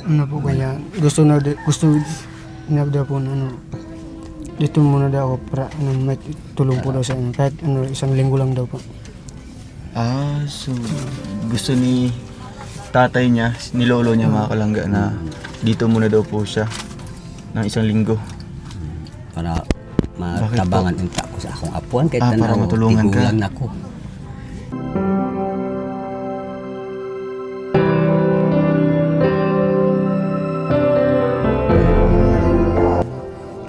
ano po kaya gusto niya daw po na ano dito muna daw ako para ano, may tulong po daw sa inyo kahit ano isang linggo lang daw po. So gusto ni tatay niya, ni lolo niya mga kalangga na dito muna daw po siya ng isang linggo. Para matabangan unta ko sa akong apuan kahit para matulungan ka. tigulang nako.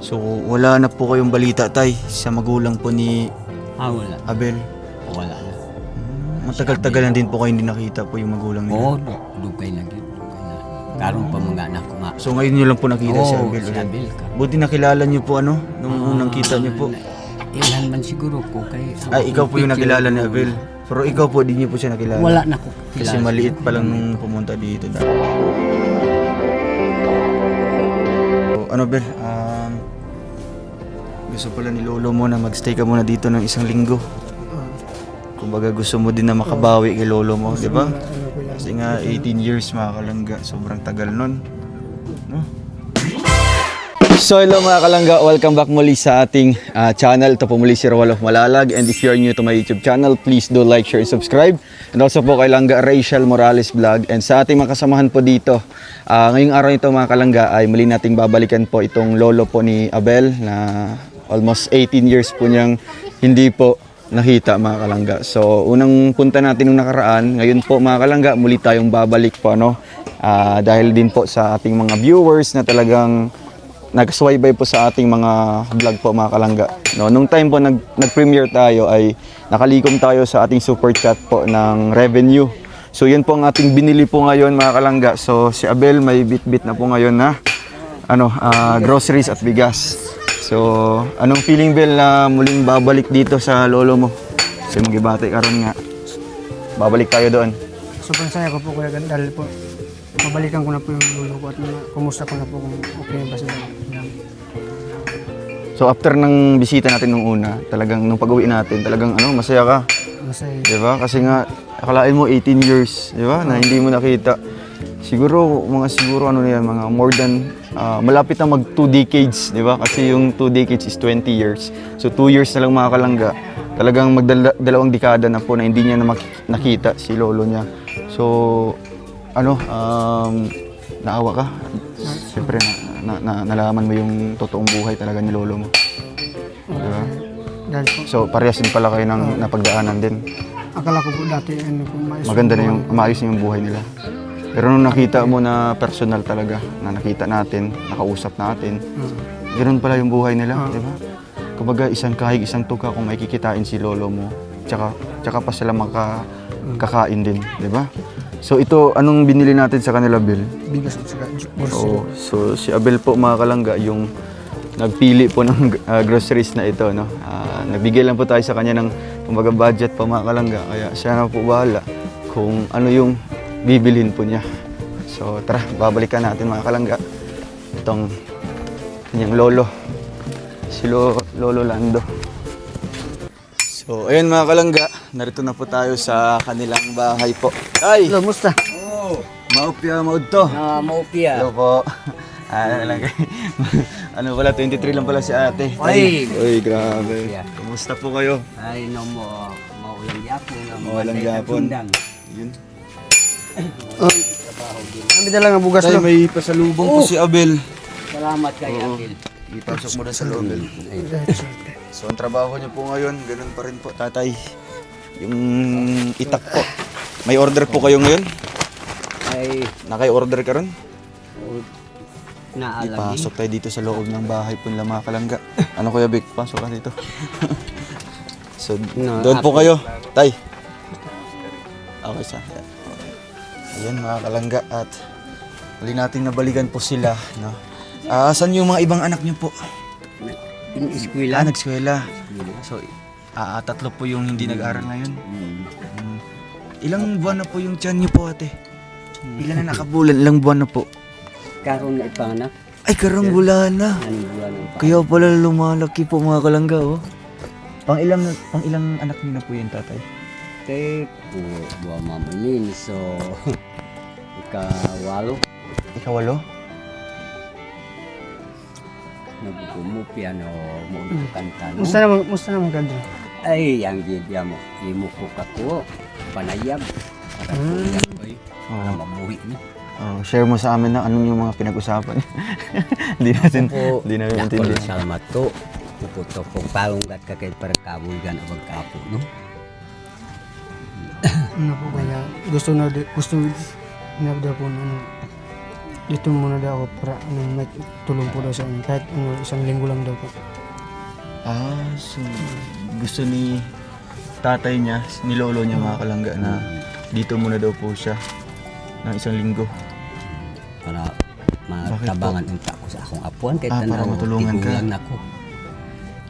So wala na po kayong balita tay sa magulang po ni Wala. Abel. Wala na. Matagal-tagal na din po kayo hindi nakita po yung magulang nila. Oo, dugay na gyud. Karon pa mga anak ko nga. So ngayon niyo lang po nakita si Abel si ulit. Abel ka. Buti nakilala niyo po ano nung unang kita niyo po. Ilan man siguro ko kay Ay ikaw po yung nakilala ni Abel. Pero ikaw po di niyo po siya nakilala. Wala na ko. Kasi maliit pa lang nung pumunta dito. So, ano Bel, gusto pala ni lolo mo na magstay ka muna dito ng isang linggo. Kumbaga gusto mo din na makabawi kay lolo mo, di ba? Kasi nga 18 years mga kalangga, sobrang tagal nun. No? So hello mga kalangga, welcome back muli sa ating channel. Ito po muli si Roel of Malalag, and if you're new to my YouTube channel, please do like, share, and subscribe. And also po kay Langga Rachel Morales Vlog. And sa ating mga kasamahan po dito, ngayong araw ito mga kalangga ay muli nating babalikan po itong lolo po ni Abel na almost 18 years po niyang hindi po nakita mga kalangga. So unang punta natin nung nakaraan, ngayon po mga kalangga muli tayong babalik po ano. Dahil din po sa ating mga viewers na talagang nagsubaybay po sa ating mga vlog po mga kalangga. No, nung time po nag-premiere tayo ay nakalikom tayo sa ating super chat po ng revenue. So yun po ang ating binili po ngayon mga kalangga. So si Abel may bit-bit na po ngayon na groceries at bigas. So anong feeling Bel na muling babalik dito sa lolo mo? Kasi magibate karon nga. Babalik tayo doon. Sobrang saya ko po kuya dahil po mabalikan ko na po yung lolo ko at kumusta ko na po kung okay ba sila. So after ng bisita natin nung una, talagang nung pag-uwi natin, talagang masaya ka. Masaya. 'Di ba? Kasi nga akalain mo 18 years, 'di ba? Na hindi mo nakita. Siguro mga more than malapit na mag 2 decades, 'di ba? Kasi yung 2 decades is 20 years. So 2 years na lang mga kalangga. Talagang magdalawang dekada na po na hindi niya na nakita si lolo niya. So naawa ka? Siyempre nalaman mo yung totoong buhay talaga ni lolo mo. Diba? Dahil po, So parehas din pala kayo ng napagdaanan din. akala ko po dati po Maganda na maayos na yung buhay nila. Pero nung nakita mo na personal talaga, na nakita natin, nakausap natin, ganoon pala yung buhay nila, di ba? Kumbaga isang kahig, isang tuka kung makikitain si lolo mo, tsaka pa sila makakain din, di ba? So ito, anong binili natin sa kanila, Bill? bigas at saka So si Abel po mga kalangga, yung nagpili po ng groceries na ito, no? Nagbigay lang po tayo sa kanya ng kumbaga budget pa mga kalangga, kaya siya na po bahala kung ano yung bibilhin po niya. So tara, babalikan natin mga kalangga itong kanyang lolo, si Lolo Lando. So ayun mga kalangga, narito na po tayo sa kanilang bahay po. Ay! Hello, musta? Maupya, maudto. Maupia. Hello po. Ano pala, 23 lang pala si ate. Uy, grabe. Kumusta po kayo? Ay no mo maulang yapon. Maulang yapon. Yun. Kami dala ng bugas Tay, lo. may pasalubong po si Abel. Salamat kay Abel. Ipasok mo na sa loob. So ang trabaho niyo po ngayon, ganun pa rin po tatay. Yung itak po. May order po kayo ngayon? Ay Naka-order ka ron? naalagi. Ipasok tayo dito sa loob ng bahay po nila mga kalangga. Ano Kuya Vic? Pasok ka dito. So doon po kayo. Tay. Okay sa. Ayan mga kalangga at muli nating nabalikan po sila. No? Saan yung mga ibang anak niyo po? Eskwela. Nagskwela. So, tatlo po yung hindi nag-aral ngayon. Ilang buwan na po yung tiyan niyo po ate? Ilan na nakabulan? Ilang buwan na po? Karon na ipanganak. Ay, karang bulan na. Anong buwan ang pa? Kaya pala lumalaki po mga kalangga, oh. Pang ilang anak niyo na po yun, tatay? Kay buwa maminin so ikawalo. Ikawalo? Nagkumu piano mo kanta no. Musta naman ka doon? Ay, ang gibya mo, imuko ka ko, panayab. Para kuyab ay, para mabuhi ni. Oh, share mo sa amin na anong yung mga pinag-usapan. Hindi natin Nakol salamat to. Puputo ko palunggat ka kay para kabulgan ang kapo no. Ano po kaya gusto na daw po na ano, dito muna daw ako para ano, may tulong po daw sa akin kahit ano, isang linggo lang daw po. So gusto ni tatay niya, ni lolo niya mga kalangga na dito muna daw po siya ng isang linggo. Para matabangan unta ko sa akong apuan kay para matulungan ka. tigulang nako.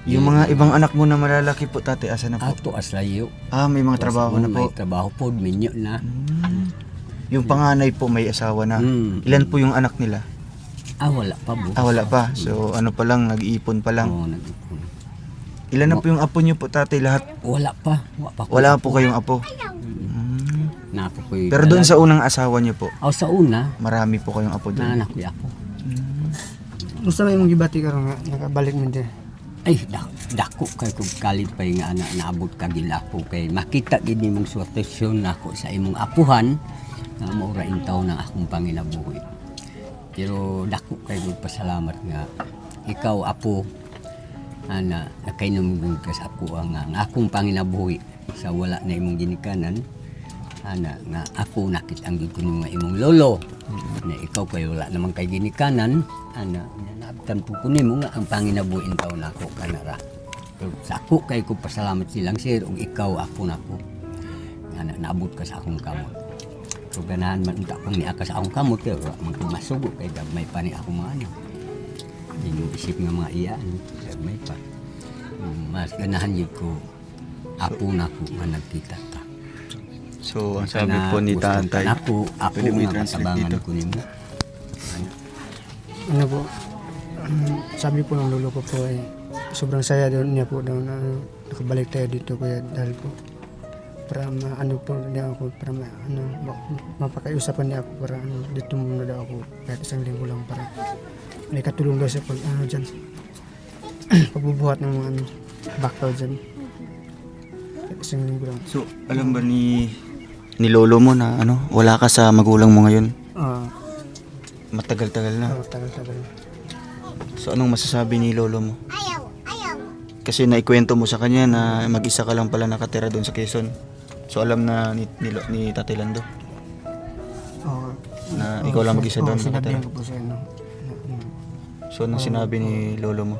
Yung mga ibang anak mo na malalaki po tatay, asa na po? Ato aslayo. May mga trabaho na May po. trabaho po minyo na. Yung panganay po may asawa na. Ilan po yung anak nila? Wala pa bu. Wala pa. So ano pa lang, nag-iipon pa lang. Oo, nag-ipon. Ilan na po yung apo niyo po tatay lahat? Wala pa. Wala po kayong apo. Napo ko. Pero doon sa unang asawa niyo po, sa una, marami po kayong apo doon. naanak ko ako. Musta na yung gibati karon nga nakabalik man din? Ay, dako kay kung kalit pa nga anak naabot ka gila ko kay makita gid nimong sitwasyon nako sa imong apuhan na maura intaw ng akong panginabuhi. Pero dako kay pasalamat nga ikaw apo ana nakainom ka sa ako ang akong panginabuhi sa wala na imong ginikanan ana nga ako nakit ang gid ko nga imong lolo na ikaw kay wala namang kay ginikanan ana naabtan po ko nimo nga ang panginabuhin taw nako kanara. Pero sa ako kay ko pasalamat silang sir ug ikaw apo nako ana naabot ka sa akong kamot. So ganahan man unta kung niya ka sa akong kamot kay wala man ko masugo kay gamay pa ni ako mga ano. Yung isip nga mga iyaan, may pa. Mas ganahan yun ko, apo na ko nga nagkita ta. So, ang sabi po ni tatay, Apo pwede mo nga i-translate katabangan dito. ko nimo. Ano po, sabi po ng lolo ko po ay sobrang saya doon niya po daw na nakabalik tayo dito kuya dahil po para maano po niya ako para mapakaiusapan niya ako para ano, dito muna daw ako kahit isang linggo lang para may katulong daw sa pag ano dyan pagbubuhat ng mga ano, baktaw dyan kahit isang linggo lang. So, alam ba ni lolo mo na ano, wala ka sa magulang mo ngayon? Matagal-tagal na. Tagal-tagal. So, anong masasabi ni lolo mo? Kasi naikwento mo sa kanya na mag-isa ka lang pala nakatira doon sa Quezon. So, alam na ni Tatay Lando na ikaw lang mag-isa doon nakatira. Sinabihan ko po siya So, anong sinabi ni lolo mo?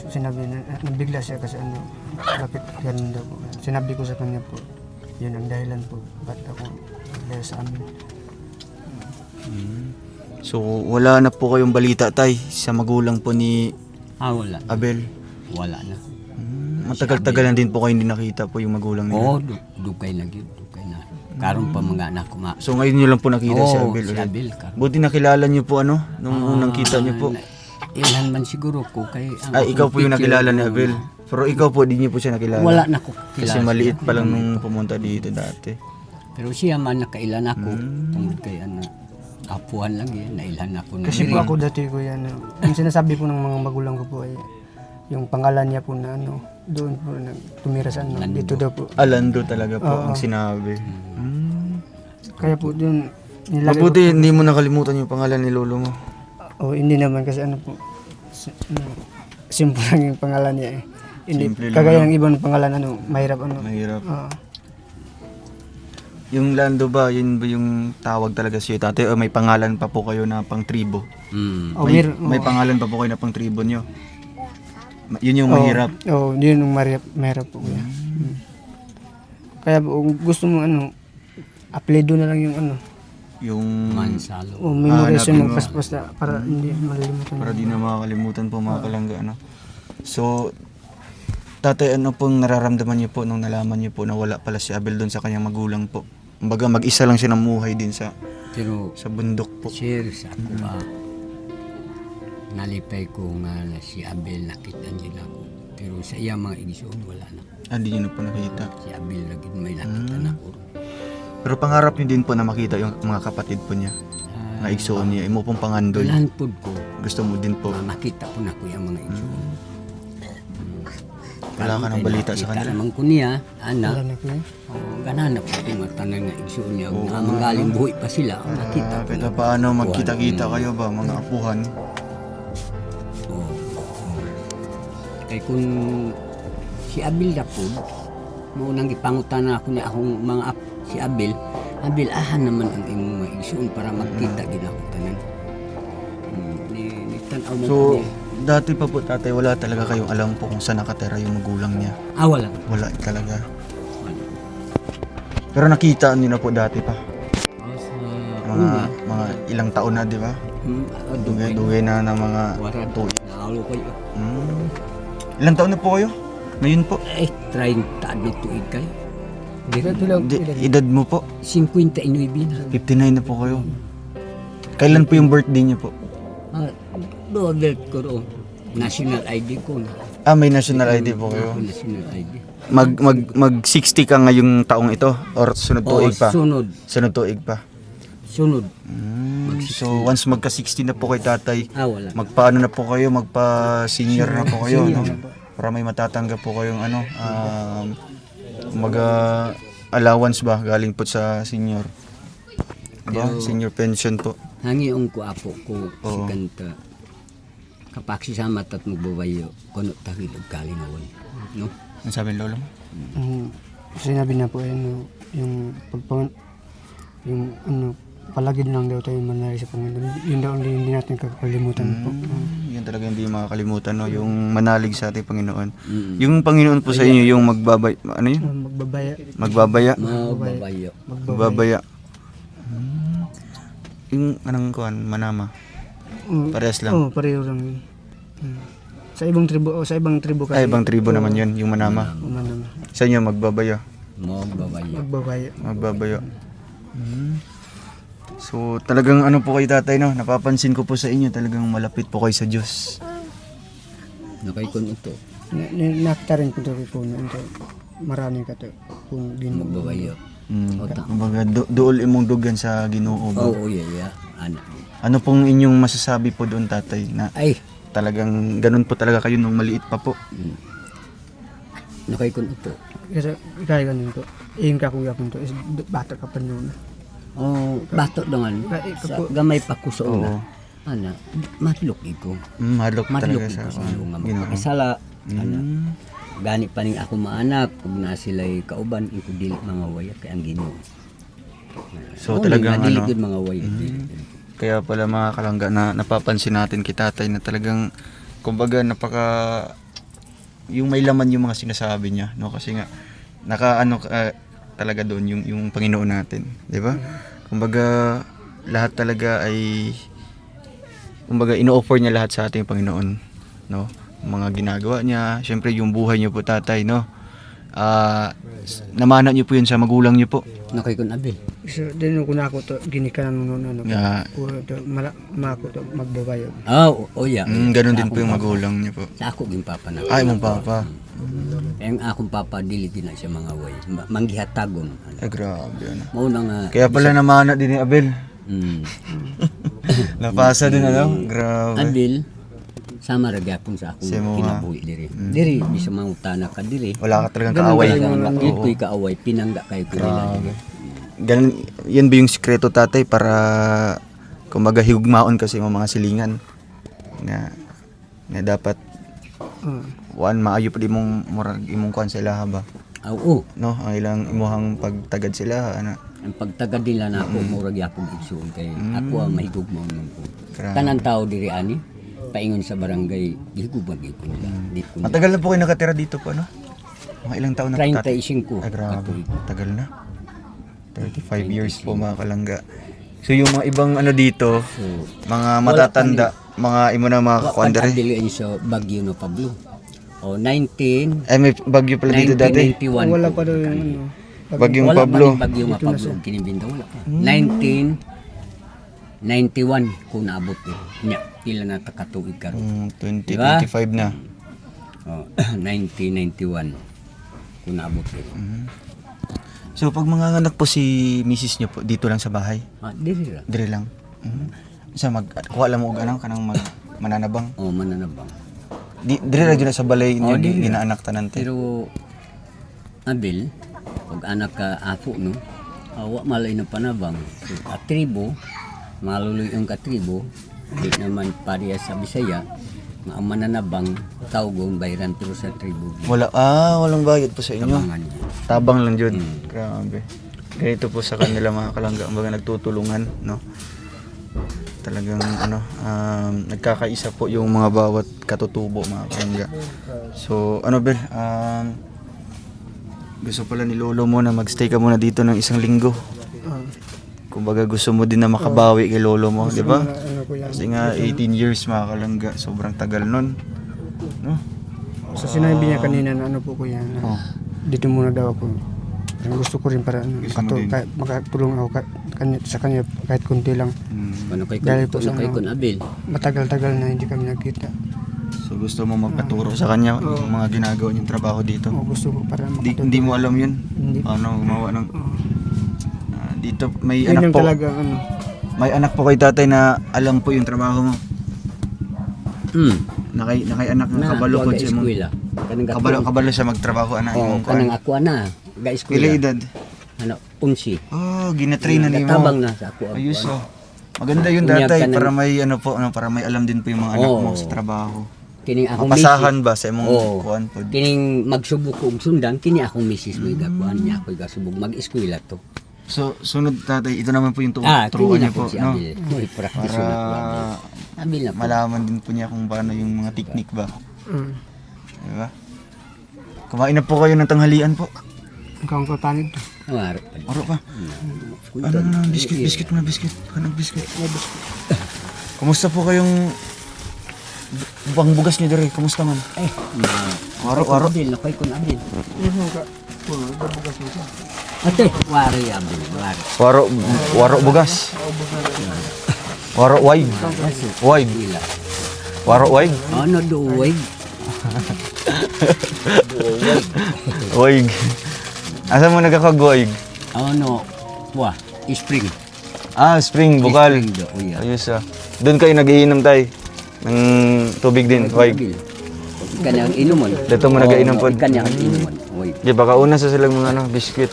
sinabi na nabigla siya kasi ano bakit ganun daw po. Sinabi ko sa kanya po yun ang dahilan po ba't ako dahil sa amin. So, wala na po kayong balita tay sa magulang po ni Wala. Abel. Wala na. Matagal-tagal na din po kayo hindi nakita po yung magulang nila. Oo, dugay na gyud, dugay na. Karon pa mga anak ko So ngayon nyo lang po nakita si Abel si ulit. Abel karon. Buti nakilala nyo po ano, nung unang kita nyo po. Ilan man siguro ko kay Ikaw po yung nakilala ni Abel. Pero ikaw po, di nyo po siya nakilala. Wala na ko kilala. Kasi maliit pa lang nung pumunta dito dati. Pero siya man nakailan ako tungod kay ano apuan lang yan, nailan ako na Kasi po ako dati ko yan ang sinasabi po ng mga magulang ko po ay yung pangalan niya po na ano doon po tumira sa ano dito daw po. Alando talaga po ang sinabi. Kaya po doon nilagay Mabuti hindi mo nakalimutan yung pangalan ni lolo mo. hindi naman kasi ano po simple lang yung pangalan niya eh. Hindi Simple lang, kagaya ng ibang pangalan ano mahirap ano. Mahirap. Oo. Yung Lando ba, yun ba yung tawag talaga sa'yo tatay? O may pangalan pa po kayo na pang tribo? May pangalan pa po kayo na pang tribo nyo? Yun yung mahirap? Yun yung mahirap po kuya. Kaya po, kung gusto mo ano, apelido na lang yung ano. Yung Mansalo. Memorization hanapin mo mo. paspas na para hindi malilimutan. para di na makakalimutan po mga kalangga ano. So tatay, ano pong nararamdaman niyo po nung nalaman niyo po na wala pala si Abel doon sa kanyang magulang po? Kumbaga mag-isa lang siya namuhay din sa Pero bundok po. sir sa ako nalipay ko nga na si Abel nakita niya ako. Pero sa iya mga igsoon wala na. Hindi niyo na po nakita. Si Abel lagi may nakita na ako. Pero pangarap niyo din po na makita yung mga kapatid po niya. nga igsoon niya, imo pong pangandol. Ganahan po ko. Gusto mo din po. Makita po na ko yung mga igsoon. Wala ka ng balita sa kanila? Naman ko niya, Wala ana. na kuya. Ganahan na po yung mga tanan nga igsoon niya. Nga manggaling buhay pa sila. Makita ko Kahit na. paano magkita-kita kayo ba, mga apuhan? Oo. Kaya kung si Abel na po, maunang ipangutan na ako niya akong mga si Abel, ahan naman ang imong mga igsoon para magkita din ako tanan. Nitanaw mo So, ko niya. dati pa po tatay, wala talaga kayong alam po kung saan nakatira yung magulang niya. Wala. Wala talaga. Pero nakita niyo na po dati pa. Mga ilang taon na, di ba? Dugay na ng mga tuig. Nakalo ko yun. Ilang taon na po kayo? Ngayon po? 30 na tuig kayo. Edad mo po? 59 na. 59 na po kayo. Kailan po yung birthday niyo po? Double ko ro. National ID ko na. May national ID po kayo. National ID. Mag 60 ka ngayong taong ito? Or sunod tuig pa? Sunod. Sunod tuig pa? Sunod. So once magka 60 na po kay tatay, Wala. magpaano na po kayo, magpa-senior na po kayo, no? Para may matatanggap po kayong allowance ba galing po sa senior. Diba? Senior pension po. Hangiong ko apo ko si Oo. kanta. Kapag sisama at magbabayo, kuno tahilog kalingawan. No? Ano sabi ng lolo mo? Sinabi na po yung palagi lang daw tayo manali sa Panginoon. Yun daw hindi natin kakalimutan po. Yan talaga hindi makakalimutan, no? Yung manalig sa ating Panginoon. Yung Panginoon po sa inyo, yung ano yun? Magbabaya. Magbabaya? Magbabayo. Magbabaya. Yung anong kuhan, manama. Parehas lang. Oo, pareho lang yun. Sa ibang tribo kasi. Ibang tribo naman yun, yung manama. Manama. Sa inyo, magbabaya. Magbabayo. Magbabaya. Magbabaya. So, talagang ano po kayo tatay, no? Napapansin ko po sa inyo, talagang malapit po kayo sa Diyos. Nakay kun ito. Nakita rin ko ito po na ito. Maraming kato. Kung Magbabayo. Kumbaga, dool imong dugan sa Ginoo ba? Oo, yeah. Ana. Ano pong inyong masasabi po doon tatay na Ay, talagang ganun po talaga kayo nung maliit pa po? nakay kun ito. Kasi kaya ganun po. Yung kakuya ko ito is bata ka pa noon. Bato dangan. Sa gamay pa ko sa una. Ana, madlok iko. Madlok Madlok talaga sa iko sa nga Ginoo. makasala. Ana. Gani pa ning ako maanak kung na sila'y kauban iko dili mga waya kay ang Ginoo. So talagang dili ano, gud mga waya. kaya pala mga kalangga na napapansin natin kay tatay na talagang kumbaga yung may laman yung mga sinasabi niya, no? Kasi nga talaga doon yung Panginoon natin, 'di ba? Kumbaga lahat talaga ay ino-offer niya lahat sa ating Panginoon, no? Mga ginagawa niya, syempre yung buhay niyo po tatay, no? Namana niyo po yun sa magulang niyo po. Nakay kun Abel. So, din ko na ako to ginikanan mo noon. Yeah. Mako to magbabayo. Yeah. Ganun din po yung magulang niyo po. Sa ako gin papa na. Ay, mong papa. Ang akong papa dili din na siya mga way. Manggihatagon. Ay, grabe. Ano. Mao na nga. Kaya pala namana din ni Abel. Mm. Napasa din, ano? Grabe. Abel sama ra gyapon sa akong Sa mga- kinabuhi diri. Diri bisa mangutana ka diri. Wala ka talagang kaaway. Bakit ko'y kaaway pinangga kayo kilala. Ganun, yan ba yung sikreto tatay para kumbaga higugmaon kasi yung mga silingan na dapat maayo pa di mong murag imong kuan sa ilaha ba, Oo. no? Ang ilang imuhang pagtagad sila ana. Ang pagtagad nila na ako murag yapon igsuon kay ako ang mahigugmaon man ko. Grabe. Tanan tao diri ani paingon sa barangay gihigugmag ko nila. Di ko na. Matagal na po kayo nakatira dito po, no? Mga ilang taon na po tatay? 35 Ay, grabe. katuig. Tagal na. 35 years po mga kalangga. So yung mga ibang ano dito, So, mga matatanda, mga imo na mga kakwandere. Kadili sa Bagyo no Pablo. O 19 Ay, may bagyo pala dito dati. 1991. Wala po. pa daw yung Bagyong Wala Pablo. pa rin Bagyo nga Pablo ang kinibinda wala pa. 1991 ko naabot eh. Nya pila na takatuig karon. 2025 na. Oh, 1991 ko naabot eh. So pag mga anak po si Mrs. nyo po, dito lang sa bahay? Diri ra. Dire lang. Isa kuha lang mo og ano kanang mananabang. O mananabang. Dire ra gyud sa balay Oh, inyo dili. ginaanak tanan te. Pero abil pag anak ka apo no, wa malay na panabang. So, katribo, maluloy ang katribo, di naman pareha sa Bisaya, ang mananabang tawgon bayran pero sa tribo. Walang bayad po sa inyo. Tabangan niya. Tabang lang jud. Grabe. Ganito po sa kanila mga kalangga, mga nagtutulungan, no? Talagang nagkakaisa po yung mga bawat katutubo mga kalangga. So, Bel, gusto pala ni Lolo mo na magstay ka muna dito ng isang linggo. Kumbaga gusto mo din na makabawi kay Lolo mo, di ba? Ano po yan. Kasi nga 18 years mga kalangga, sobrang tagal nun. No? So sinabi niya kanina na ano po kuya, na Oh. dito muna daw ako. Ang gusto ko rin para Gusto mo din. makatulong ako sa kanya kahit kunti lang. Ano kay Dahil po sa kay kun abil? Matagal-tagal na hindi kami nagkita. So gusto mo magpaturo sa kanya yung mga ginagawa niyong trabaho dito. O gusto ko para Hindi mo alam yun? Hindi. Paano gumawa ng... dito may Yun anak yung po. talaga ano. May anak po kay tatay na alam po yung trabaho mo. Nakay anak ng kabalo po siya mo. eskwela. Kabalo siya magtrabaho ana Oh, imong kanang kuan. ako ana, ga Pila eskwela. edad? Ano, 11. Oh, ginatrain na nimo. Natabang na sa ako. Ayos oh. Maganda yun Unyag tatay ka ng- para may para may alam din po yung mga anak mo Oo. sa trabaho. Kining akong Mapasahan ba sa imong Oo. kuan po? Kining magsubok og sundan, kini akong misis mo igakuan niya ako igasubok mag-eskwela to. So sunod tatay, ito naman po yung Kini turuan na niya po, po si no? Abil. Mo i-practice na po. Para Abil na po. malaman din po niya kung paano yung mga technique ba. Mm. Di ba? Kumain na po kayo ng tanghalian po. Ang kang katanid. Awar. Oro pa. Ano na, biscuit mo na, biscuit. Kanang biscuit. Kumusta po kayong bang bugas niyo dire? Kumusta man? Waro. Abil na kay kun abil. Ano ka? Bukas mo siya. Ate, wari abil, wari. Waro bugas. Waro wide. Wide. Ila. Waro wide. Ano duwig? Wide. Asa mo nagkakagwig? Ano? Wah, spring. Spring, bukal. Spring do, uya. Ayos ah. Doon kayo nagiinom tay ng tubig din, wide. Kanyang inuman. Dito mo nagainom po. Kanyang inuman. Uy. Di baka una sa silang mga biscuit.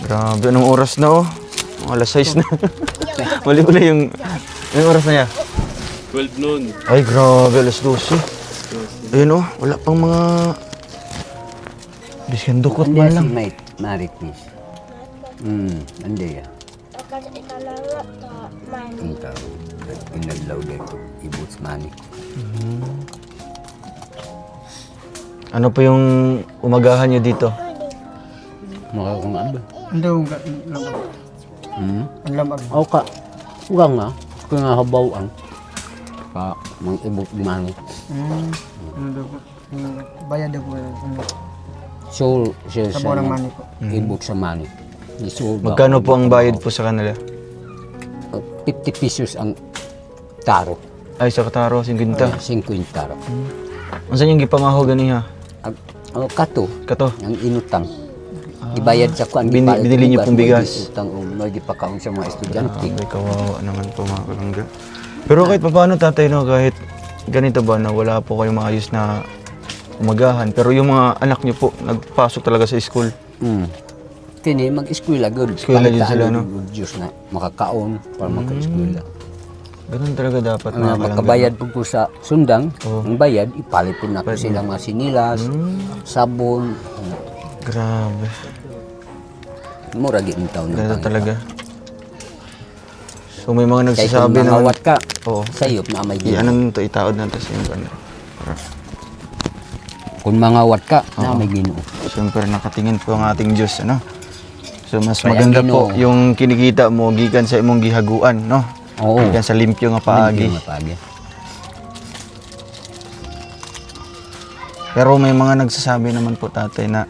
Grabe, anong oras na oh? Alas 6 na. Mali pala yung oras na niya. 12 noon. Ay, grabe, alas 12. Ayun oh, wala pang mga biskan dukot Andi man si lang. mate, Marikis. Andi ya. Kasi italala ta man. Ang tao. Pinaglaw dito. Ibuts mani. Ano po yung umagahan nyo dito? Maka kung aba. Hindi ko lamag. Ang lamag. O ka. Uga nga. Kung nga habaw ang. Ka. Mang ibut mani. Ano daw po? Bayad daw po. So, siya Sa borang mani po. Ibut sa mani. So, Magkano po ang bayad po sa kanila? 50 pesos ang taro. Ay, sa Kataro, 50. 50 taro. Ang saan yung gipamaho ganiha? Kato. Kato. Ang inutang. Ibayad sa kuan. Binili niyo pong bigas. Utang o magipakaon sa mga estudyante. Ay, kawawa naman po mga kalangga. Pero kahit paano tatay, no, kahit ganito ba na wala po kayong maayos na umagahan, pero yung mga anak niyo po, nagpasok talaga sa school. Kini mag-eskwela good. Eskwela din sila, no? Diyos na makakaon para maka-eskwela. Ganun talaga dapat mga kalangga. Makabayad po sa sundang, Oo. ang bayad, ipalit po natin silang mga sinilas, sabon, Grabe. mura gin taon ng Ganito Panginoon. talaga. So may mga Kaya nagsasabi kung na mangawat ka, Oo. sayop na may ginoo. Anong to itaod natin sa yung ano. Kung mangawat ka, na may ginoo. Siyempre nakatingin po ang ating Diyos, ano? So mas Kaya maganda Ginoo. po yung kinikita mo gikan sa imong gihaguan, no? Oo. Gikan sa limpyo nga paagi. Limpyo nga paagi. Pero may mga nagsasabi naman po tatay na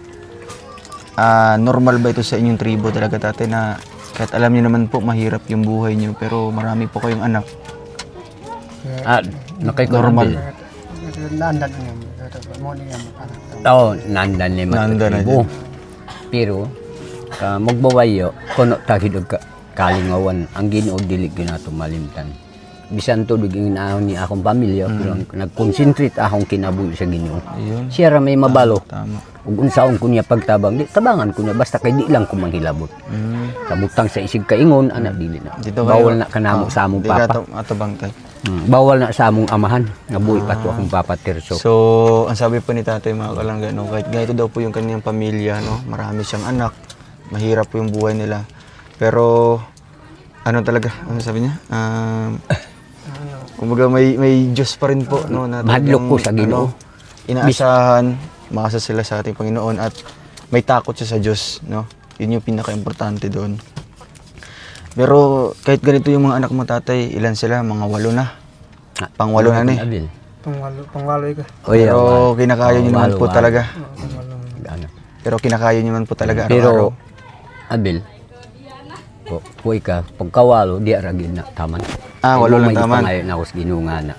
normal ba ito sa inyong tribo talaga tatay na kahit alam niyo naman po mahirap yung buhay niyo pero marami po kayong anak. Nakay Normal. Nandan niya. Mo niya anak. Tao, nandan ni Nandan na matatribo. Pero, magbawayo, kuno tagid og kalingawan ang Ginoo dili ginato malimtan. Bisan to ginaahon ni akong pamilya pero nag-concentrate akong kinabuhi sa Ginoo. Ayun. Siya ra may mabalo. Tama. Ug unsaon ko niya pagtabang, di tabangan ko niya basta kay di lang ko manghilabot. Kabutang sa isig kaingon ana dili na. Dito Bawal na kanamo sa among Di papa. ka atabang tay. Bawal na sa among amahan nga buhi pa to akong papa Tirso. So, ang sabi pa ni tatay mga kalangga, no, kahit ganito daw po yung kanyang pamilya, no, marami siyang anak, mahirap po yung buhay nila. Pero, ano talaga, ano sabi niya? Kumbaga may Diyos pa rin po, no, na Mahadlok po sa Ginoo. Inaasahan, makasa sila sa ating Panginoon at may takot siya sa Diyos, no. Yun yung pinaka-importante doon. Pero kahit ganito yung mga anak mo tatay, ilan sila? Mga 8 na. Pang-8 na ni. Abil. Pangwaloy ka. O yeah, Pero kinakaya nyo naman po talaga. Ano. Pero kinakaya nyo naman po talaga araw-araw. Pero Abil, puy ka, pagkawalo, di aragin na taman. 8 lang taman. Ngayon ako sa ginunga na.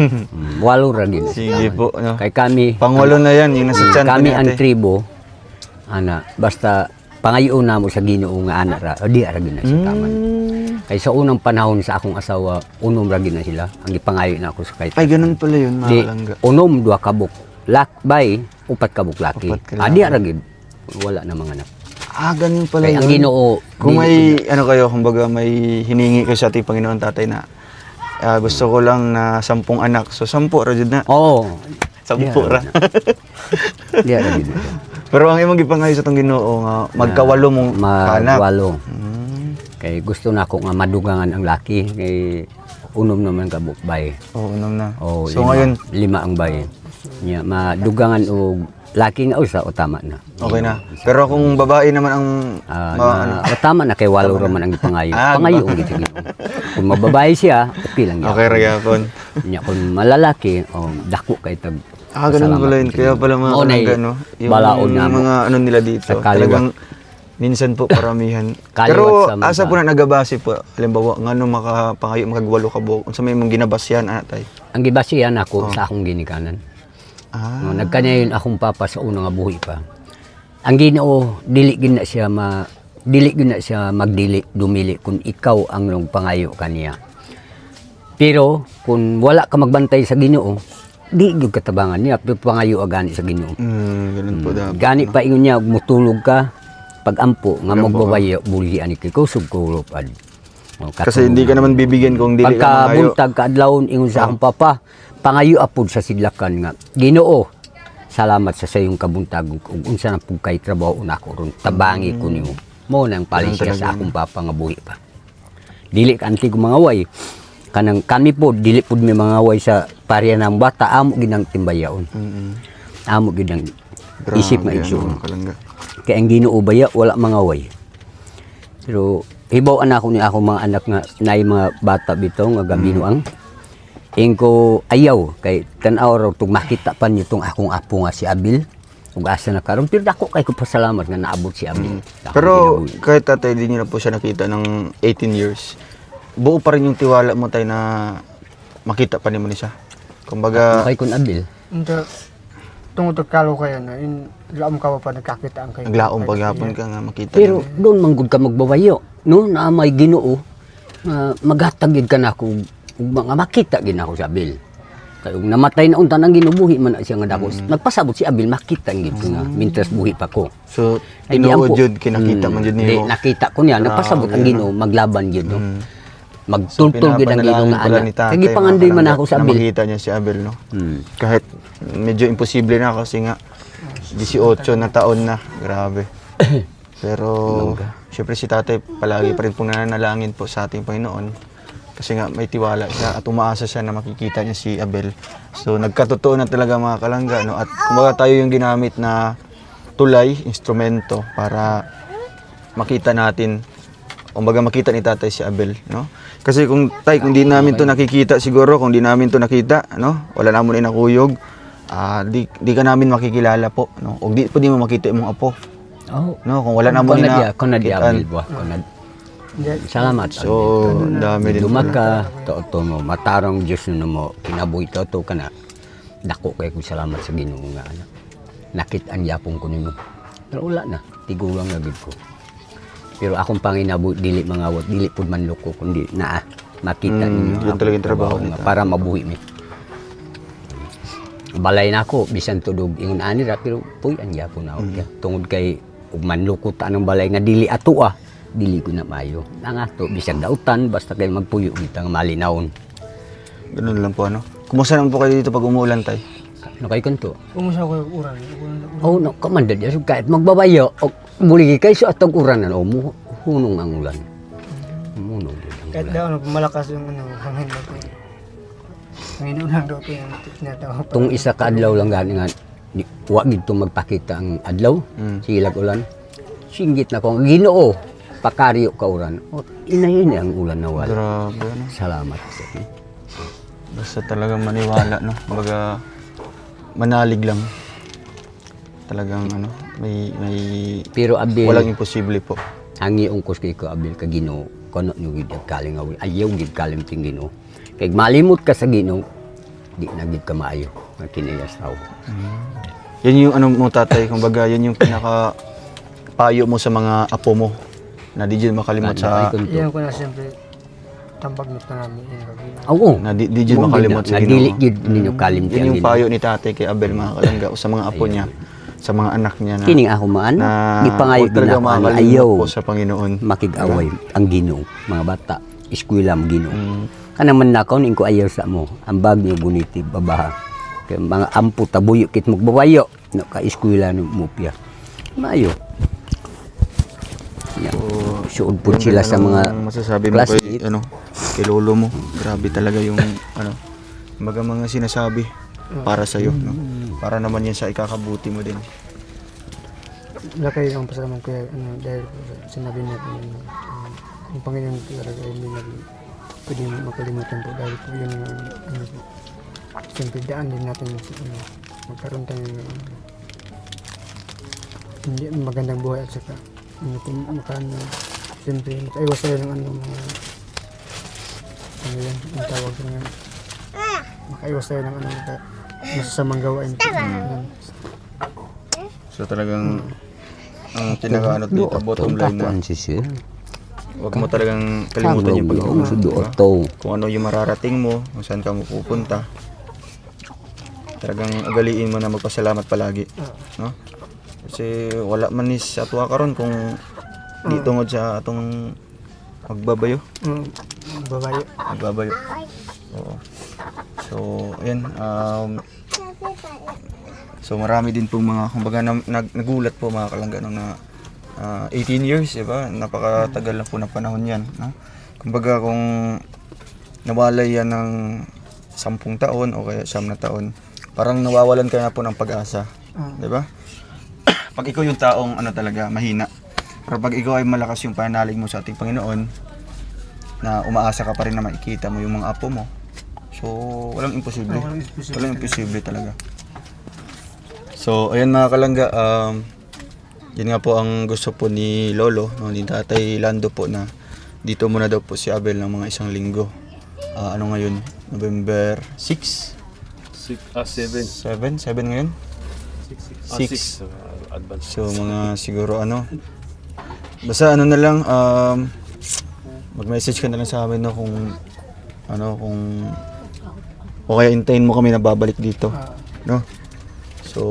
8 ragin. Sige po. No? Kay kami, Pang-8 na yan, yung nasa tiyan po kami ni ang ate. tribo, basta pangayoon na mo sa Ginoo nga anak ra, o di aragin na siya taman. Kay sa unang panahon sa akong asawa, unom ragin na sila. Ang ipangayo na ako sa kahit. Ay, ganun pala yun, mga Di, kalangga. unom, 2 kabuk. Lakbay, 4 kabuk laki. 4 ka Di aragin. Wala na mga anak. Ganun pala Kay yun. ang Ginoo, Kung may, ano kayo, kumbaga may hiningi kayo sa ating Panginoon tatay na gusto ko lang na 10 anak. So, 10 ra jud na. Oo. 10 ra. Di aragin na. Pero ang imong gipangayo sa tong Ginoo nga magkawalo mong anak. Magwalo. Kay gusto na ako nga madugangan ang laki. Kay unom naman kabuk bay. Oo, unom na. O, So, 5 ngayon, ang bay. Nya madugangan og laki nga usa o tama na. okay na. Pero kung babae naman ang O tama na kay walo raman ang ipangayo. Pangayo ang gitigi. Kung mababae siya, okay lang yan. okay ra gyapon. Nya kung malalaki, dako kay tag Ganun pala yun. Kaya pala mga kalangga, no? Yung balaod na mo. mga ano nila dito. Sa kaliwa. Talagang minsan po paramihan. Kaliwat Pero sa mga- asa po na nagabase po, halimbawa, nga nung makapangayo, makagwalo ka po, kung sa may mong ginabasyan, atay. Ang gibasiyan ako sa akong ginikanan. Nagkanya yun akong papa sa unang nga buhi pa. Ang Ginoo dili gid na siya magdili dumili kung ikaw ang nung pangayo kaniya. Pero kung wala ka magbantay sa Ginoo, di gyud katabangan niya pangayo agani sa Ginoo. Ganun po dapat. Gani pa ingon niya mutulog ka pag-ampo nga magbabayo buli ani kay kusog kulopad. Kasi hindi ka naman bibigyan kung dili ka mangayo. Pagkabuntag kaadlawon ingon sa akong papa, pangayo apod sa sidlakan nga Ginoo. Salamat sa sayong kabuntag ug unsa na pug kay trabaho nako ron tabangi ko nimo. Mo nang palisya sa akong papa nga buhi pa. Dili ka anti ko mga way. Kanang kami po dili pud may mga way sa parya ng bata amo ginang timbayaon. Amo gid ang isip nga igsoon. Kaya ang Ginoo baya wala mga way. Pero hibaw anak ko ni ako mga anak nga naay mga bata bitaw nga gabinuang. Ingko ayaw kay tan-aw raw tug makita pa niyo tong akong apo nga si Abil. Ug asa na karon pero dako kay ko pasalamat nga naabot si Abil. Pero kahit tatay di niyo na po siya nakita ng 18 years. Buo pa rin yung tiwala mo tayo na makita pa ni mo ni siya. Kumbaga, kay kun Abil. Tungod kalo kayo na, laom ka pa nagkakita ang kayo. naglaom paghapon ka nga makita. Pero doon manggod ka magbabayo, no? Na may Ginoo maghatag gid ka nako ug mga makita gid nako si Abil. Kay ug namatay na unta nang ginubuhi man na siya nga dako. Nagpasabot si Abil makita gid ko nga mintras buhi pa ko. So, Ay, tinuod diyan po. jud kinakita man jud Di, nimo. nakita ko niya, nagpasabot ang Ginoo maglaban gid no. Magtultol gid ang Ginoo nga pala ana. ni tatay, Kay gipangandoy man ako sa na Abil. makita niya si Abel, no? Kahit medyo imposible na kasi nga 18 na taon na. Grabe. Pero, syempre si tatay palagi pa rin pong nananalangin po sa ating Panginoon. Kasi nga may tiwala siya at umaasa siya na makikita niya si Abel. So, nagkatotoo na talaga mga kalangga, no? At kumbaga tayo yung ginamit na tulay, instrumento para makita natin, kumbaga makita ni tatay si Abel, no? Kasi kung di namin to nakikita siguro, kung di namin to nakita, no? Wala namon inakuyog, di ka namin makikilala po, no? O di mo makita imong apo. Oh. No, kung wala namon Kunad Abil buah. Salamat. So, dami din Dumag pala. ka to mo matarong Dios no mo kinabuhi to kana. Dako kay ko salamat sa Ginoo nga ana. Nakit-an yapon ko nimo. Pero wala na, tigulang na gid ko. Pero akong panginabo dili mangawat, dili pud manloko kundi naa makita ninyo yun talaga yung trabaho nga nito. para mabuhi mi. Balay na ako bisan tudog ingon ani ra pero puy-an gyapon na ako. Tungod kay ug manloko ta ng balay nga dili ato dili ko na maayo. Ang ato bisan dautan basta kay magpuyo kita nga malinawon. Ganun lang po ano. Kumusta naman po kayo dito pag umuulan tay? No kay kanto. Umusa ko yung uran. Oh no, kamanda di kahit magbabayo o buligi kay sa atog uranan o hunong ang ulan. Munong din ang Kahit ulan. daw ano, malakas yung hangin na po. Hangin ulan daw po yung tinatawag. Tung isa ka adlaw lang gani nga wa gid to magpakita ang adlaw. Silag ulan. Singgit na ko Ginoo pakaryo ka uran. O inayin ang ulan na wala. Grabe ano. Salamat sa iyo. Basta talagang maniwala no. Kumbaga manalig lang. Talagang ano, may Pero abil walang imposible po. ang iyong kay ko abil ka Ginoo kono nyo gid kaling awi ayaw gid kalim ting Ginoo. Kay malimot ka sa Ginoo di na gid ka maayo nga kiniyas tao. Yan yung ano mo tatay, kumbaga yan yung pinaka payo mo sa mga apo mo na di dyan makalimot sa Iyan ko na siyempre tambag nito namin. Yan kagina. Oo. na di dyan makalimot sa Dili Ginoo. gid ninyo kalim Yan yung payo ni tatay kay Abel mga kalangga o sa mga apo niya, sa mga anak niya na kining ako maan na di pangayo huwag talaga gid ako makakalimot ayaw po sa Panginoon. makig-away ang Ginoo mga bata eskwela ang Ginoo. Kanaman nakaw ning ko ayaw sa mo ang bag niyo guniti babaha kay mga ampo tabuyo kit magbabayo no ka eskwela no mupya maayo. Yeah. Suod po sila sa mga masasabi mo classmate. kay ano kay lolo mo. Grabe talaga yung ano mga sinasabi para sa iyo no. Para naman yan sa ikakabuti mo din. Lakay ang pasalamat ko dahil sinabi niya po yung Panginoon talaga ay hindi pwede makalimutan po dahil po yun po. Siyempre daan din natin magkaroon tayo ng hindi magandang buhay at saka siyempre makaiwas tayo ng mga yan, ang tawag ko nga makaiwas tayo ng masasamang gawain po. So talagang ang pinakaano dito bottom line na huwag mo talagang kalimutan yung Panginoon. Diba? Kung ano yung mararating mo, kung saan ka mapupunta. Talagang ugaliin mo na magpasalamat palagi, no? Kasi wala man is atwa karon kung di tungod sa atong magbabayo. Babae. Magbabayo. Oo. So, ayan. So, marami din pong mga, kumbaga, nagulat po mga kalangga no, na 18 years, diba? Napakatagal na po na panahon yan. No? Kumbaga, kung nawalay yan ng 10 taon o kaya 9 na taon, parang nawawalan ka na po ng pag-asa. Diba? Pag ikaw yung taong ano talaga, mahina. Pero pag ikaw ay malakas yung pananalig mo sa ating Panginoon, na umaasa ka pa rin na makikita mo yung mga apo mo. So, walang imposible. Walang imposible talaga. So, ayan mga kalangga, yun nga po ang gusto po ni Lolo, no, ni Tatay Lando po na dito muna daw po si Abel ng mga 1 linggo. Ano ngayon? November 6? 7 ngayon? 6. advance. So mga siguro ano, basta ano na lang, mag-message ka na lang sa amin no, kung o kaya hintayin mo kami na babalik dito, no? So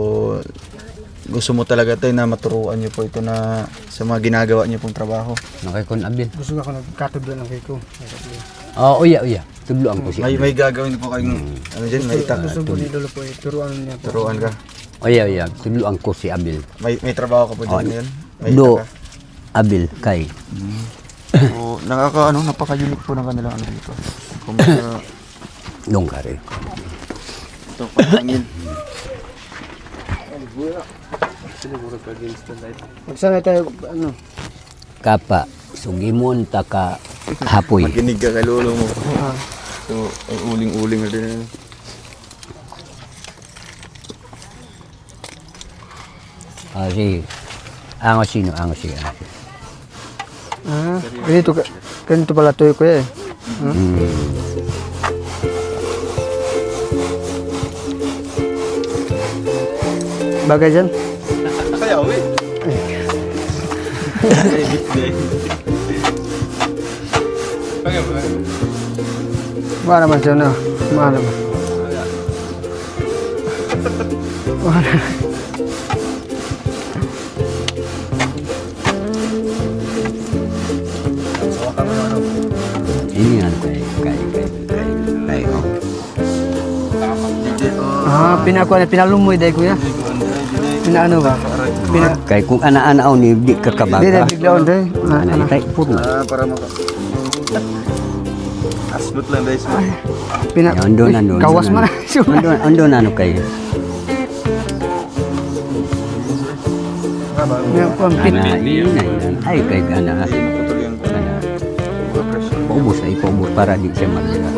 gusto mo talaga tayo na maturuan niyo po ito na sa mga ginagawa niyo pong trabaho. Nakay kon abil. Gusto ko nagkatublo ng kay ko. Oh, uya. Tudloan ko siya. May gagawin po kayong ano diyan, may Gusto ko ni Lolo po turuan niya po. turuan ka. Uya. Tudloan ko si Abil. May trabaho ka po diyan ngayon. May Do ita ka. Abil kay. So napaka-unique po ng kanilang ano dito. Kumbaga Dong kare. ito pangin. Magsanay tayo Kapa sugimon ta ka hapoy. Makinig ka kay lolo mo. So, ay uling-uling na din. Sige. Angos siya. Ganito pala to ko eh. Bagay dyan. Sayaw eh. Wala naman siya na. Wala naman. Wala. Ini ano kay oh. Pinalumoy dahil kuya. Pinaano ba? Kay kung ana-ana ni di ka Hindi, kabaga. biglaon dahil. Ana itay puro. Para maka... Asnot lang guys. Andon andon. Kawas man. Andon ano kay. Ana ini ay kay ana. Paubos ay paubos para di siya magdala.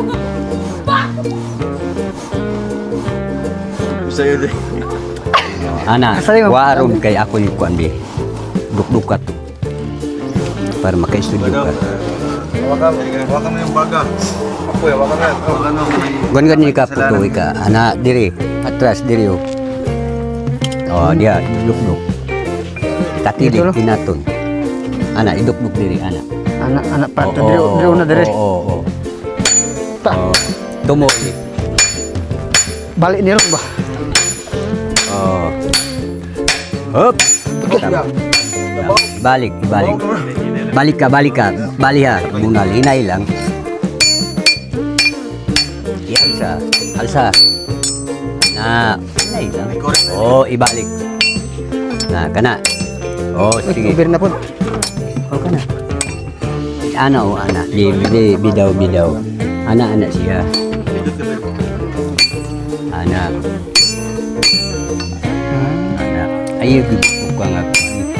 Sa'yo din. Ana, Sa'yo. waron kay ako yung kuan bi. Dukdukat. Para maka-studio ka. Hawakan mo yung baga. Ako hawakan mo. Hawakan mo. Gon ni ka putuwi ka. Ana diri, atras diri oh. Oh, dia dukduk. Katilik Dito, no? tinaton. Ana idukduk diri ana. Anak pa to diri una diri. Oo. Ta. Oh. Tumuli. Balik ni ron ba? Oh. Hop. Balik. Balik ka. Bali ha. Bunal. Hinay lang. Alsa. Na. Hinay lang. Oh, ibalik. Na, kana. Oh, sige. Ubir na po. Oh, kana. Ana o ana. Bidaw. Ana siya. Ana. Ayo ko nga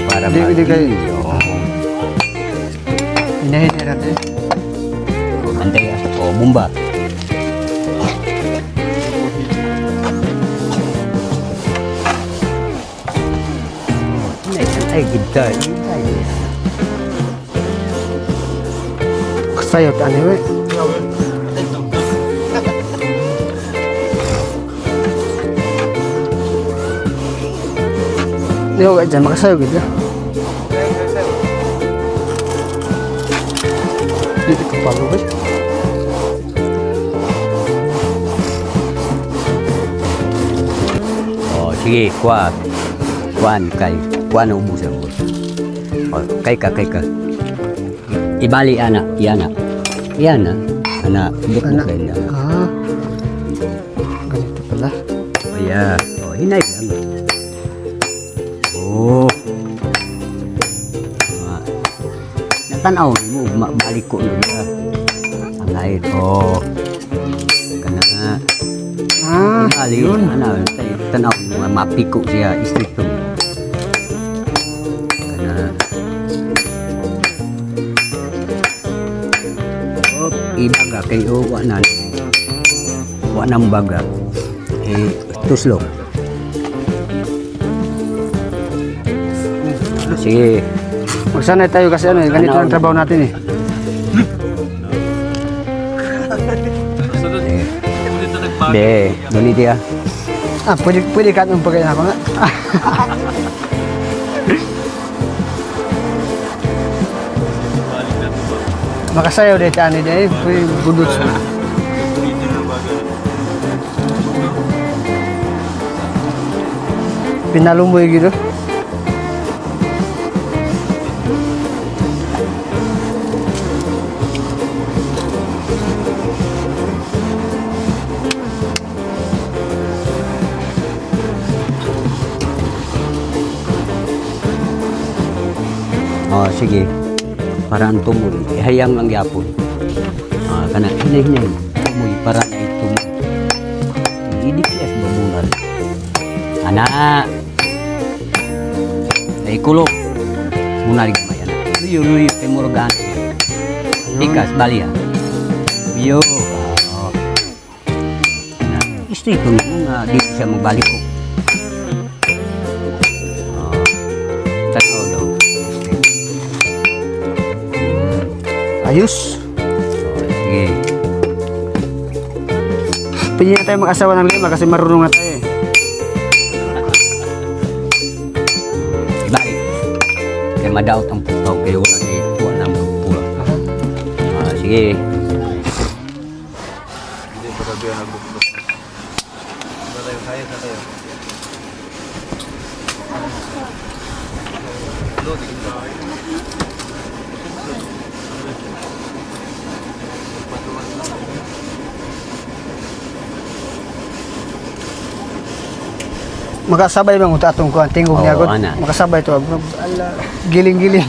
para Di kay Oo. inahin na natin. Antay asa ko bomba. Ay kita. Sayo ta ni we. Yo gak jangan makasayo gitu. Dito kepala guys. Oh, sige, kuan kuan ubusan mo. Oh, kay ka. Ibali anak, yana. Anak, duk Anak. na. Ah. Ganito pala. Oh, yeah. Oh, hinay lang. Oh. Natanaw mo, balik ko na siya. Ang lahit. Oh. Kana. Ah, Balik. Ano, tanaw mo, mapiko siya. Istrito. Kana. Oh, ibaga kayo. Wa baga. Tuslok. Sige. magsanay tayo kasi ano, ganito ang trabaho natin eh. De, doni dia. Ah, pwede ka nung pagkain ako nga. Makasayaw deh tani deh, pwede budut. Pinalumboy gitu. Oh, sige. Para ang tumoy. Ihayang lang yapon. Ah, kana hinay-hinay. Tumoy para ay tumoy. Hindi kiyas babunal. Anak. Ay kulok. Bunal gamay anak. Luyo kay murgan. Ikas bali ah. Luyo. Oh. Nah, istri ko nga di siya magbalik ko. Oh. Tanaw daw. Ayos. Sige. Pwede na tayo mag-asawa ng 5 kasi marunong na tayo eh. Ibalik. kay madaot ang putaw kayo wala ni tuwa ng buwa. Sige. Hindi pa sabi ang nagbukbuk. Ba tayo kaya na tayo. Loading ba? Makasabay bang uta atong kuan tingog niya Oo, gud. ana. Makasabay to. Ala, giling-giling.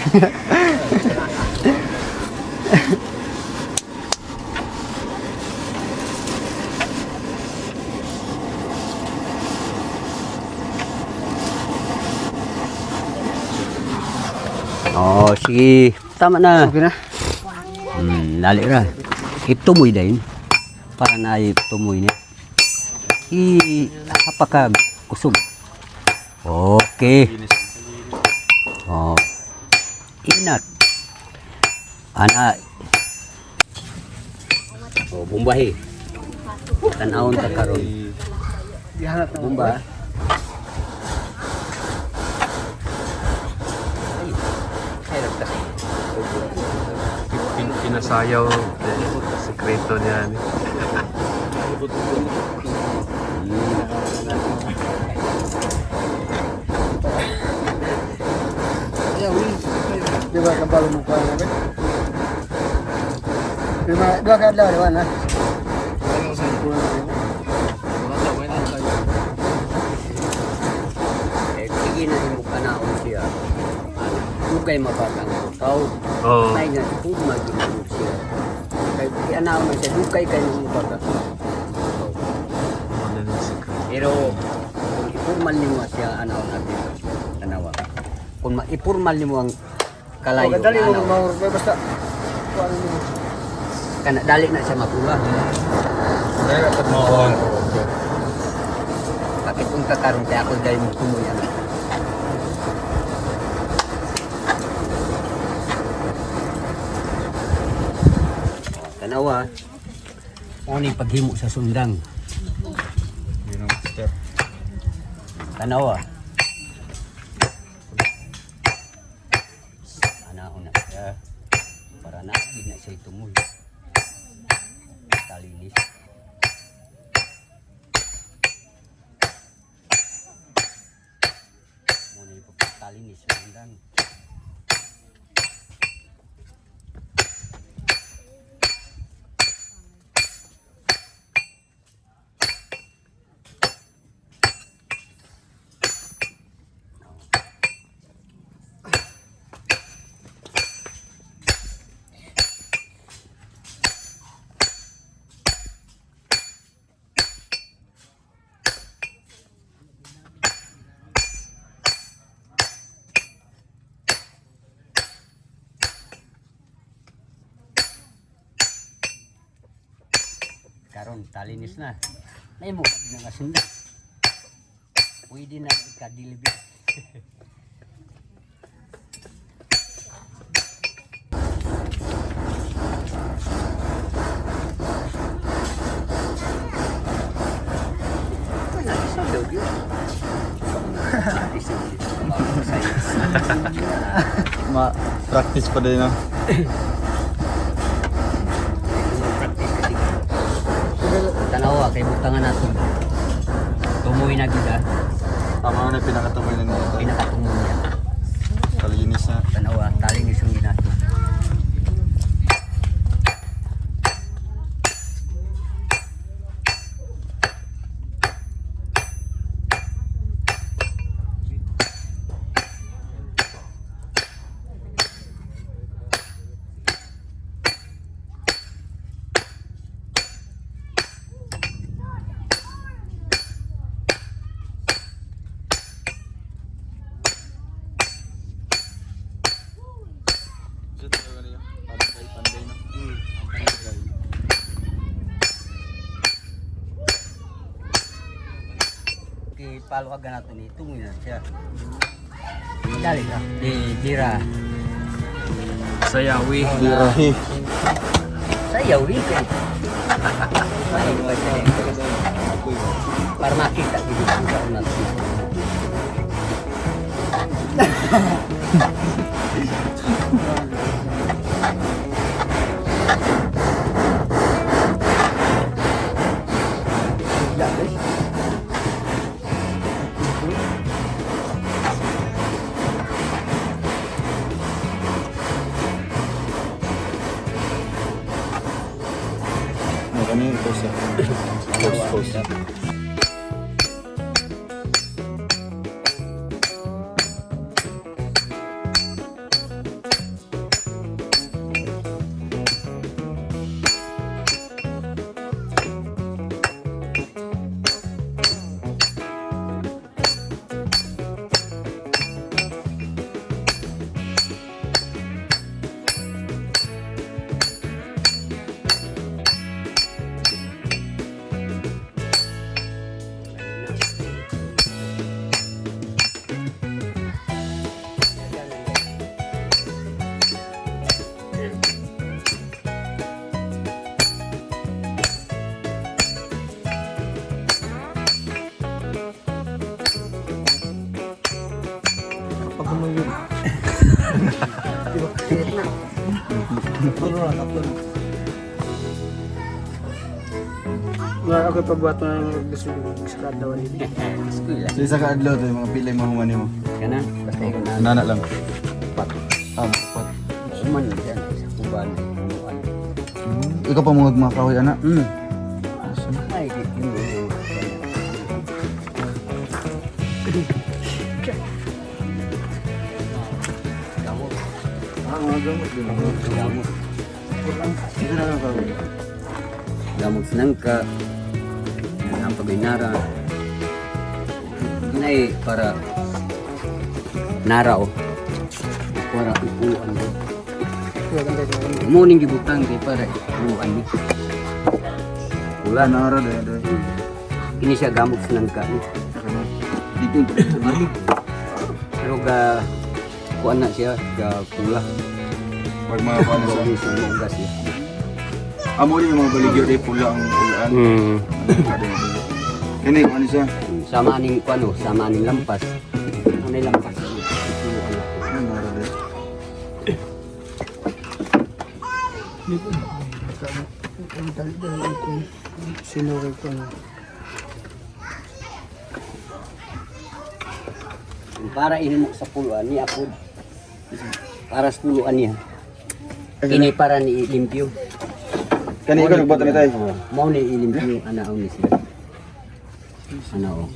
Oh, sige. Tama na. Okay na. Dali ra. Itumoy din. Para na itumoy niya. Apakag kusog. Okay. Oh. Inat. Ana. Oh, bumbahi. Tanawon ta karon. Gihanap na Bumba. Pinasayaw. Sekreto niyan. Di ba kabalo mo kuan na ba? Di ba dua ka adlaw diwan ha? Sige na yung kanaon siya. Dugay mabatang tao. Oo. May nga kung magiging siya. Kaya anaw man siya, dugay kayo ng baga. Ano yung sekreto? Pero kung ipurmal nimo siya, anaw natin. Tanawa. Kung ipurmal nimo ang kalayo, Dali mo anaw. maur basta kuan mo. Kana dali na siya makuha. Dahil dapat mawawang. Bakit kung kakaroon kaya ako dahil mo kumuya na. Tanawa. Uning paghimo sa sundang. Yun ang step. Tanawa. Anaon na siya. Para naagid na siya tumuloy. Talinis. Muna yung pagkatalinis sa sundang. Karon talinis na. Nay mo na nga sundang. Pwede na ikadilibi. Practice pa din, no? Tanawa kay butangan nato. Tumuwi na gid ah. Tama na pinakatuloy na nito. Pinakatumuwi niya. Kalinis na. Tanawa taling isang ginato. Paluwag na nato ni tumuwi na siya. Dali ka. Di dira. Sayawi. Birahi. Sayaw rin kay. Para makita dito sa natin. isda guys. Ano kanina ito sa post. Wala ako pagbuhat na ng gusto sa kadlawan nito. So isa ka adlaw to yung mga pilay mahuman mo. Kana basta ikaw na Nana lang. pat. Pat. Uman diyan sa kuban. Ikaw pa mga kahoy ana. Ay, hindi. Gamot. Ito na lang kahoy. Gamot nangka. Ang paginara. Nay para narao. Para ipuan. Morning gibutang kay para ipuan ni. Wala na ara dai. Ini siya gamot nangka. Dito balik. Pero kuan na siya ga pula. Pag mga paano sa Sa mga gas siya. amo rin yung mga baligyo dai pula ang ulan. Kini ko ano siya? Sama aning kuano, sama aning lampas. Anay lampas. Ipuan na. Ano ara dai? Sinugay ko na. Para ini mo sa puluan ni apod. Para sa puluan niya. Ini para ni limpyo. Kani ikaw nagbuhat na tayo. Mau ni limpyo ana ni siya. Ano?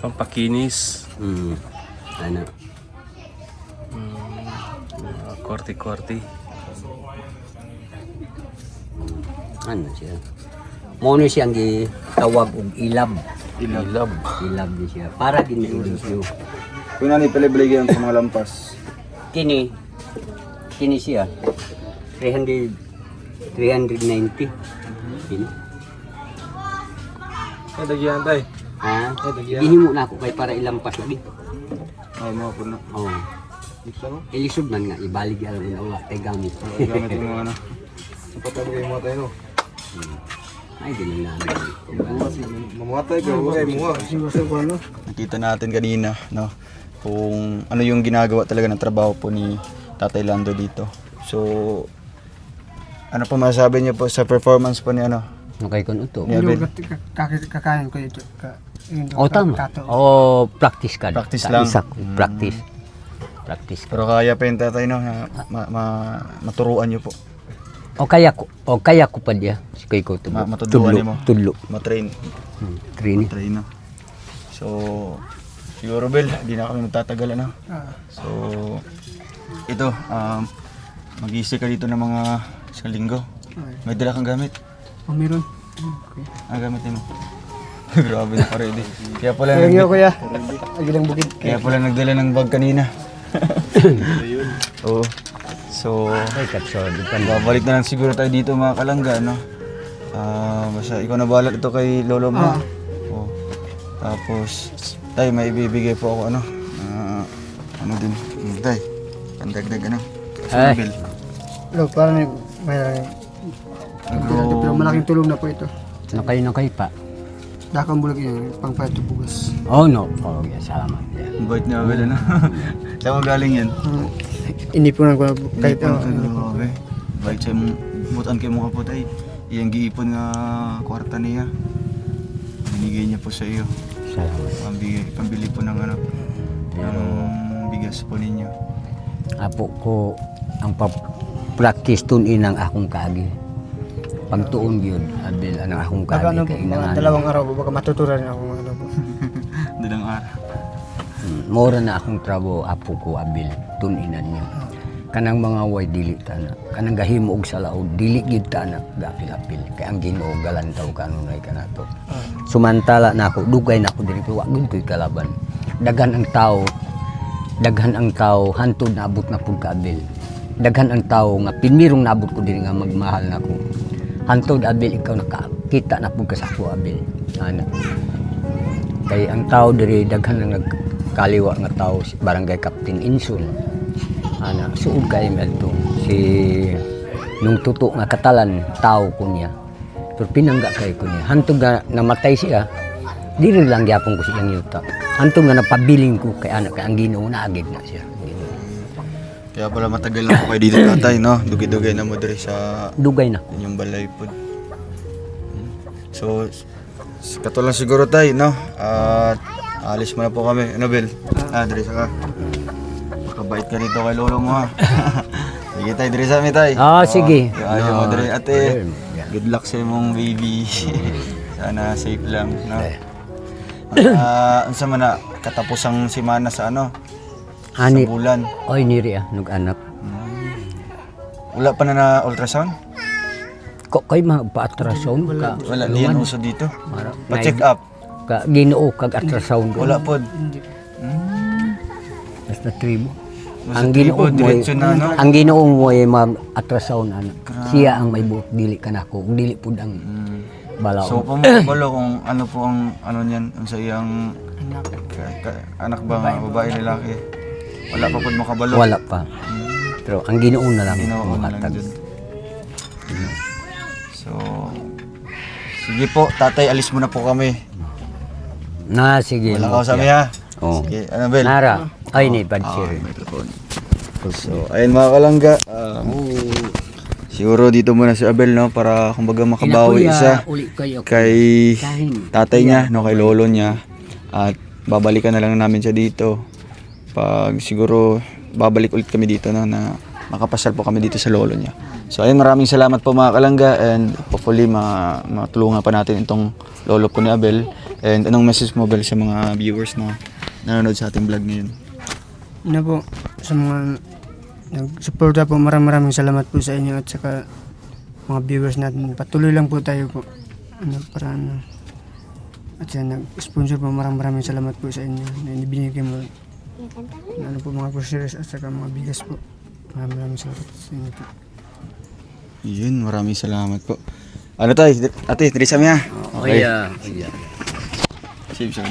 Pampakinis. Ano? Korti-korti. Ano siya? Mau ni siyang gitawag og ilab. Ilab. Ilab ni siya. Para din na limpyo. Kung nani pala-baligyan sa mga lampas. Kini siya 390. Kini. Ay, dagyan tayo. Ha? Ini mo na ako kay para ilampas lagi. Ay mo po na. Oh. Ilisod man nga ibalig yan mo na wala kay gamit. Gamit yung mga ano. Patagay mo tayo no. Ay ganun na. Mamatay ka, huwag mo. Gusto ko ano? Nakita natin kanina, no, kung ano yung ginagawa talaga ng trabaho po ni Tatay Lando dito. So, ano po masasabi niyo po sa performance po ni ano? Okay kun uto. Yeah, Hindi Ben. ko kakain ko ito. Oh tama. Oh practice ka. Practice lang. Practice. Practice ka. Pero kaya pa yung tatay no, na maturuan niyo po. O kaya ko pa dia. Sikay ko to. Matuduan niyo mo. Tudlo. Matrain. Training. Matrain no. So, siguro Bel, di na kami magtatagal ano. So, ito, mag-iisip ka dito ng mga isang linggo. May dala kang gamit. Oh, meron. Gamit mo. Grabe na ka-ready. Kaya pala Thank you, kuya. Agilang bukid. Kaya pala nagdala ng bag kanina. Oo. So, Ay katso di pa. babalik na lang siguro tayo dito mga kalangga, no? Basta ikaw na balat ito kay lolo mo. Oo. Tapos, tay, may ibibigay po ako, ano? Ano din? Tay, pandagdag, ano? Ay. Bill. Lo, parang may pero malaking tulong na po ito. No kayo pa. Dakang bulag yun, pang paito bugas. Oh no. Oh, yeah, salamat. Yeah. Ang bait niya, Abel, ano? Saan mo galing yan? Inipunan ko kahit Okay. Bait siya mong butan kay mo kapot ay iyang giipon nga kwarta niya. Binigay niya po sa iyo. Salamat. Pambili po ng ano, ng bigas po ninyo. Apo ko ang practice tunin ang akong kaagi. Pagtuon yun, Abel, ang akong Baka kaagi ano po, kay mga inangan. dalawang araw po, baka matuturan ako ano po. Dalang araw. Mora na akong trabaho, apo ko, Abel, tuninan niyo. Kanang mga way dili tana, kanang gahimo og salaod, dili gid tana gapil-apil. Kay ang Ginoo galantaw kanunay kanato. Sumantala na ako, dugay na ako diri wa gud ko'y kalaban. Daghan ang tao hantod naabot na pud ka Abel. Daghan ang tao nga pinmirong naabot ko diri nga magmahal nako. Hantod Abel ikaw nakakita na pud ka sa ako Abel. Ana. Kay ang tao diri daghan ang nagkaliwa nga tao si Barangay Captain Insul. Ana, suod kay medto si nung tuto nga katalan tao ko niya. Pero pinangga kay ko niya. Hantod nga namatay siya. Diri lang gyapon ko siyang yuta. Hantod nga napabiling ko kay anak kay ang Ginoo naagid na siya. Kaya pala matagal na po kayo dito tatay, no? Dugay-dugay na mo diri sa Dugay na. inyong balay po. So, katulad siguro tayo, no? At alis mo na po kami. Ano, Bel? Diri sa ka. Makabait ka dito kay lolo mo, ha? Sige tayo, diri sa amin tayo. Sige. Ayaw mo diri. Ate, good luck sa imong baby. Sana safe lang, no? Unsa man na katapusang semana sa ano? Ani, Sa bulan. oy niri nug anak. Wala pa na ultrasound? Ko kay magpa-ultrasound ka. Wala diyan uso dito. Mara- Pa-check up. Ka Ginoo kag ultrasound. Wala pod. Basta tribo. Basta Ang tribo, Ginoo mo diretso na, no? ang Ginoo mo ay mag-ultrasound ana. Siya ang may buot dili kanako, dili pud ang balaod. So pamabalo kung ano po ang ano niyan sa iyang anak ba nga babae lalaki. Wala pa pod makabalo. Wala pa. Pero ang Ginoo na lang Ginoo na lang makatag. dyan. So sige po, tatay, alis muna po kami. Na sige. Wala ka sa amin, ha. Oh. Sige, Annabel. Nara. Ay ni bad sir. May telefon. So, ayun mga kalangga. Siguro dito muna si Abel, no, para kumbaga makabawi isa uli kayo. kay Kahin. tatay niya, no, kay lolo niya. At babalikan na lang namin siya dito. Pag siguro babalik ulit kami dito, no, na makapasal po kami dito sa lolo niya. So ayun, maraming salamat po mga kalangga, and hopefully matulungan pa natin itong lolo po ni Abel. And anong message mo, Abel, sa mga viewers na nanonood sa ating vlog ngayon? Ano po, sa mga nagsuporta po, maraming salamat po sa inyo at saka mga viewers natin. Patuloy lang po tayo po. Para ano. At sa nag-sponsor po, maraming salamat po sa inyo na binigay mo. Ano po, mga groceries at saka mga bigas po. Maraming salamat sa inyo po. Yun, maraming salamat po. Ano tayo? Ate, Teresa Mia? Oh, yeah. Save siya.